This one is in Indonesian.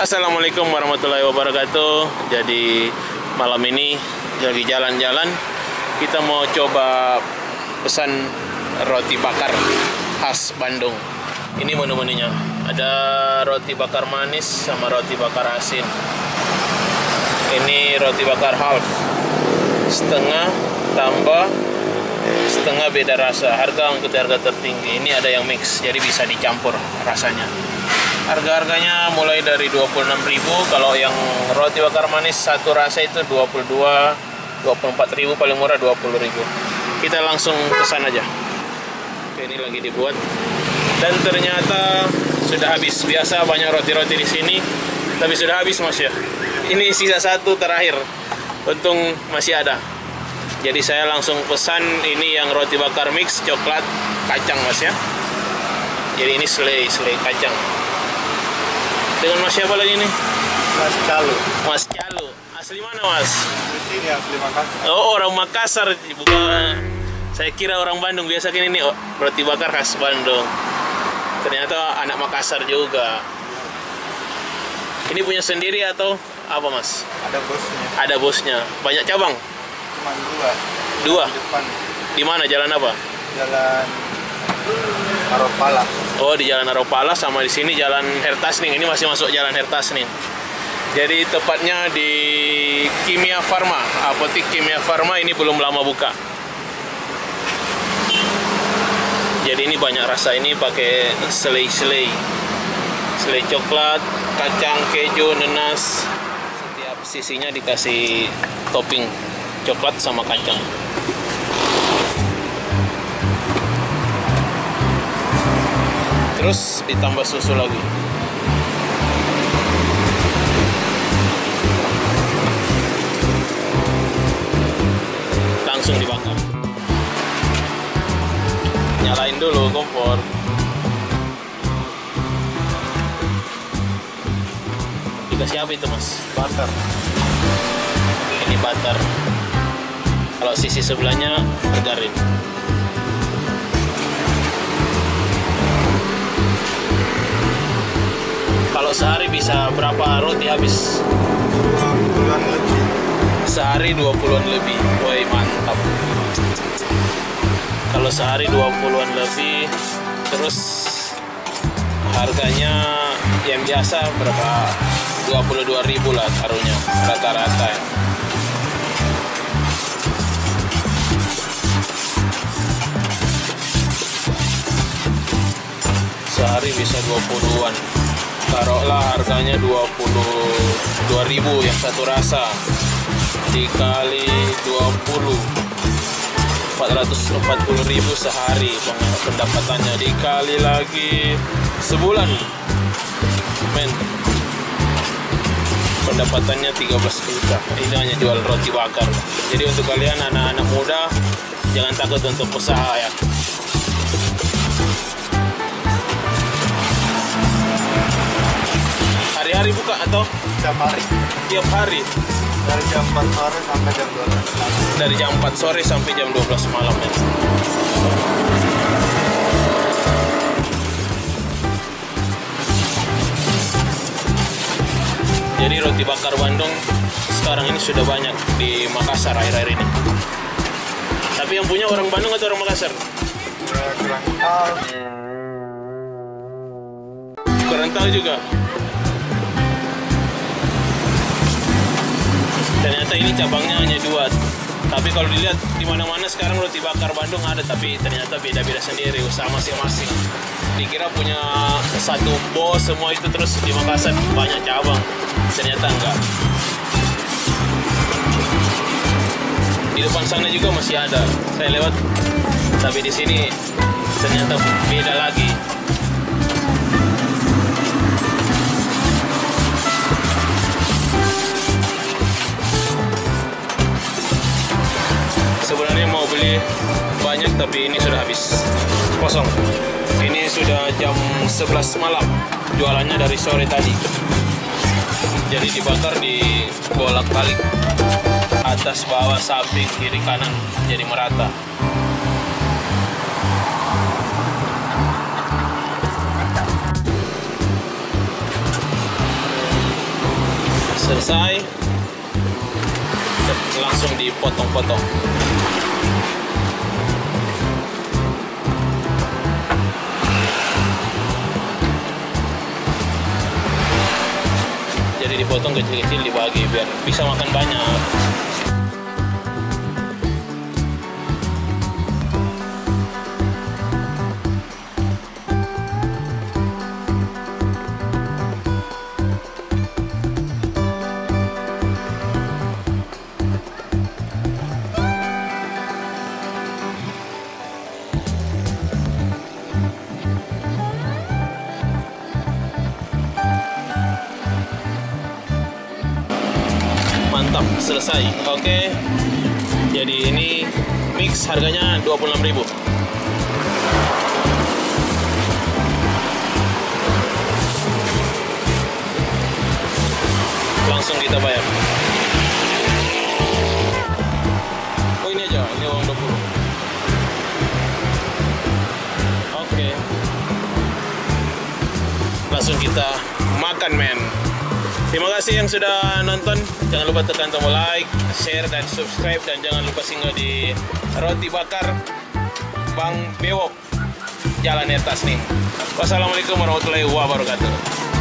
Assalamualaikum warahmatullahi wabarakatuh. Jadi malam ini lagi jalan-jalan, kita mau coba pesan roti bakar khas Bandung. Ini menu-menunya. Ada roti bakar manis sama roti bakar asin. Ini roti bakar half, setengah tambah setengah beda rasa. Harga untuk harga tertinggi. Ini ada yang mix, jadi bisa dicampur rasanya. Harga-harganya mulai dari 26.000. Kalau yang roti bakar manis satu rasa itu 22, 24.000, paling murah 20.000. Kita langsung pesan aja. Oke, ini lagi dibuat. Dan ternyata sudah habis. Biasa banyak roti-roti di sini, tapi sudah habis Mas ya. Ini sisa satu terakhir. Untung masih ada. Jadi saya langsung pesan ini yang roti bakar mix coklat kacang Mas ya. Jadi ini selai kacang. Dengan Mas siapa lagi nih? Mas Calu. Mas Calu. Asli mana Mas? Di sini asli Makassar. Oh, orang Makassar. Bukan. Saya kira orang Bandung. Biasa kan ini roti bakar khas Bandung. Ternyata anak Makassar juga. Ini punya sendiri atau apa Mas? Ada bosnya. Ada bosnya. Banyak cabang? Cuma dua. Dua? Di depan. Di mana? Jalan apa? Jalan Aropala. Oh, di Jalan Aropala sama di sini Jalan Hertasning. Ini masih masuk Jalan Hertasning. Jadi tepatnya di Kimia Farma, apotik Kimia Farma ini belum lama buka. Jadi ini banyak rasa, ini pakai selai coklat, kacang, keju, nanas. Setiap sisinya dikasih topping coklat sama kacang. Terus ditambah susu lagi. Langsung dibakar. Nyalain dulu kompor. Dikasih apa itu Mas? Butter. Ini butter. Kalau sisi sebelahnya margarin. Kalau sehari bisa berapa roti habis? 20-an lebih. Sehari 20-an lebih. Woi, mantap. Kalau sehari 20-an lebih, terus harganya yang biasa berapa? 22.000 lah taruhnya rata-rata ya. Sehari bisa 20-an. Taruhlah harganya 22.000 yang satu rasa, dikali 20, 440.000 sehari pendapatannya, dikali lagi sebulan, men, pendapatannya 13 juta. Ini hanya jual roti bakar. Jadi untuk kalian anak-anak muda, jangan takut untuk usaha ya. Hari-hari buka atau? Tiap hari. Tiap hari? Dari jam 4 sore sampai jam 12 malam. Dari jam 4 sore sampai jam 12 malam ya. Jadi roti bakar Bandung sekarang ini sudah banyak di Makassar akhir-akhir ini. Tapi yang punya orang Bandung atau orang Makassar? Kurang tahu. Kurang tahu juga. Ternyata ini cabangnya hanya 2. Tapi kalau dilihat di mana-mana sekarang roti bakar Bandung ada, tapi ternyata beda-beda sendiri, usaha masing-masing. Dikira punya satu bos semua itu, terus di Makassar banyak cabang. Ternyata enggak. Di depan sana juga masih ada. Saya lewat, tapi di sini ternyata beda lagi. Sebenarnya mau beli banyak, tapi ini sudah habis, kosong. Ini sudah jam 11 malam, jualannya dari sore tadi. Jadi dibakar di bolak-balik, atas bawah samping kiri kanan, jadi merata. selesai, langsung dipotong-potong. Jadi dipotong kecil-kecil, dibagi biar bisa makan banyak. Mantap, selesai. Oke. Jadi ini mix harganya 26.000. Langsung kita bayar. Oh, ini aja, ini uang 20. Oke. Langsung kita makan, men. Terima kasih yang sudah nonton. Jangan lupa tekan tombol like, share, dan subscribe. Dan jangan lupa singgah di Roti Bakar Bang Bewok, Jalan Ertas nih. Wassalamualaikum warahmatullahi wabarakatuh.